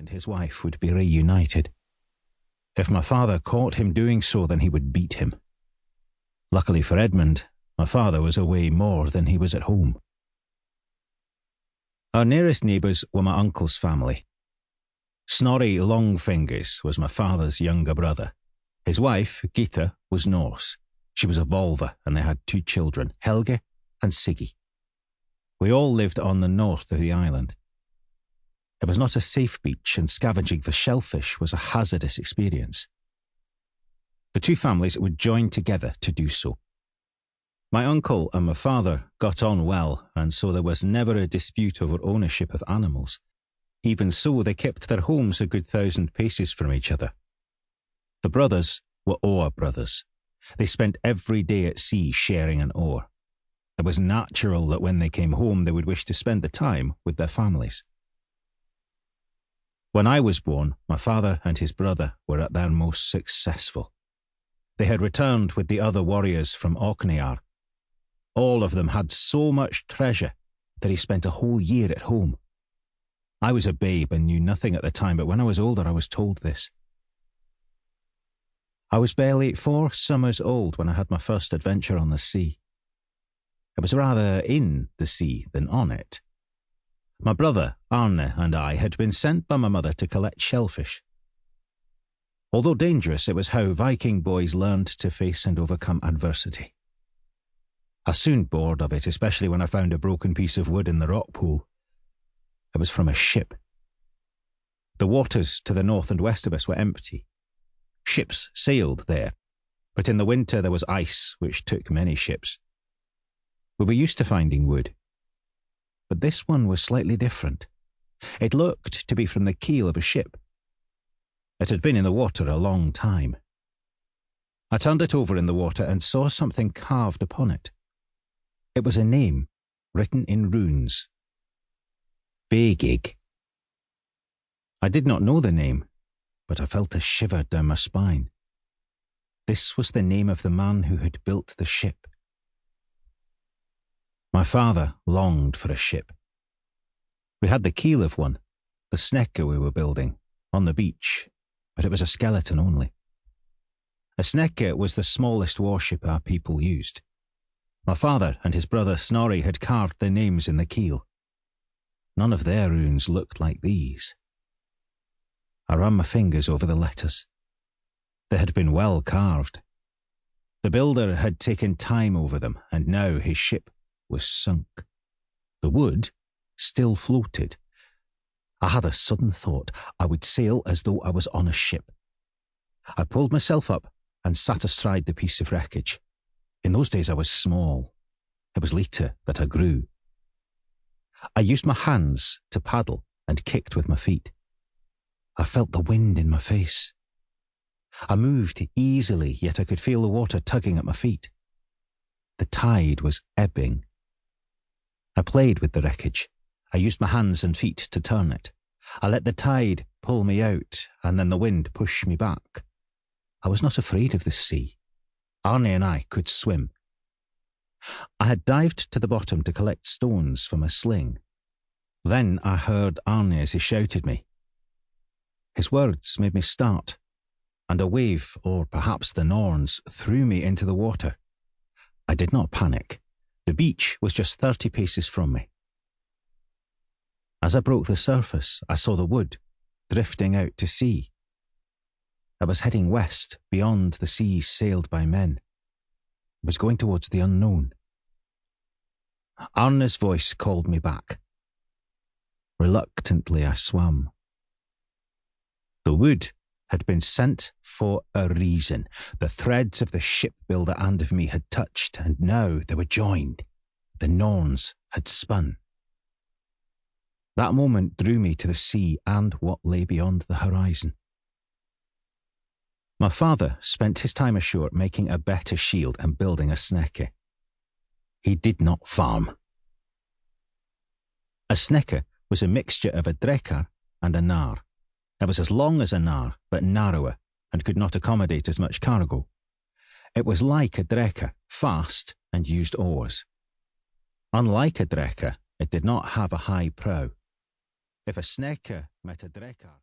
and his wife would be reunited. If my father caught him doing so, then he would beat him. Luckily for Edmund, my father was away more than he was at home. Our nearest neighbours were my uncle's family. Snorri Longfingers was my father's younger brother. His wife, Gita, was Norse. She was a Volva, and they had 2 children, Helge and Siggy. We all lived on the north of the island. It was not a safe beach, and scavenging for shellfish was a hazardous experience. The 2 families would join together to do so. My uncle and my father got on well, and so there was never a dispute over ownership of animals. Even so, they kept their homes a good 1,000 paces from each other. The brothers were oar brothers. They spent every day at sea sharing an oar. It was natural that when they came home they would wish to spend the time with their families. When I was born, my father and his brother were at their most successful. They had returned with the other warriors from Orkneyjar. All of them had so much treasure that he spent a whole year at home. I was a babe and knew nothing at the time, but when I was older I was told this. I was barely 4 summers old when I had my first adventure on the sea. It was rather in the sea than on it. My brother, Arne, and I had been sent by my mother to collect shellfish. Although dangerous, it was how Viking boys learned to face and overcome adversity. I soon bored of it, especially when I found a broken piece of wood in the rock pool. It was from a ship. The waters to the north and west of us were empty. Ships sailed there, but in the winter there was ice, which took many ships. We were used to finding wood, but this one was slightly different. It looked to be from the keel of a ship. It had been in the water a long time. I turned it over in the water and saw something carved upon it. It was a name written in runes. Begig. I did not know the name, but I felt a shiver down my spine. This was the name of the man who had built the ship. My father longed for a ship. We had the keel of one, the snekke we were building, on the beach, but it was a skeleton only. A snekke was the smallest warship our people used. My father and his brother Snorri had carved their names in the keel. None of their runes looked like these. I ran my fingers over the letters. They had been well carved. The builder had taken time over them, and now his ship was sunk. The wood still floated. I had a sudden thought. I would sail as though I was on a ship. I pulled myself up and sat astride the piece of wreckage. In those days I was small. It was later that I grew. I used my hands to paddle and kicked with my feet. I felt the wind in my face. I moved easily, yet I could feel the water tugging at my feet. The tide was ebbing. I played with the wreckage. I used my hands and feet to turn it. I let the tide pull me out, and then the wind push me back. I was not afraid of the sea. Arne and I could swim. I had dived to the bottom to collect stones from a sling. Then I heard Arne as he shouted me. His words made me start, and a wave, or perhaps the Norns, threw me into the water. I did not panic. The beach was just 30 paces from me. As I broke the surface, I saw the wood drifting out to sea. I was heading west, beyond the seas sailed by men. I was going towards the unknown. Arne's voice called me back. Reluctantly, I swam. The wood had been sent for a reason. The threads of the shipbuilder and of me had touched, and now they were joined. The Norns had spun. That moment drew me to the sea and what lay beyond the horizon. My father spent his time ashore making a better shield and building a snekke. He did not farm. A snekke was a mixture of a drekar and a nar. It was as long as a nar, but narrower, and could not accommodate as much cargo. It was like a drekar, fast, and used oars. Unlike a drekar, it did not have a high prow. If a snekke met a drekar,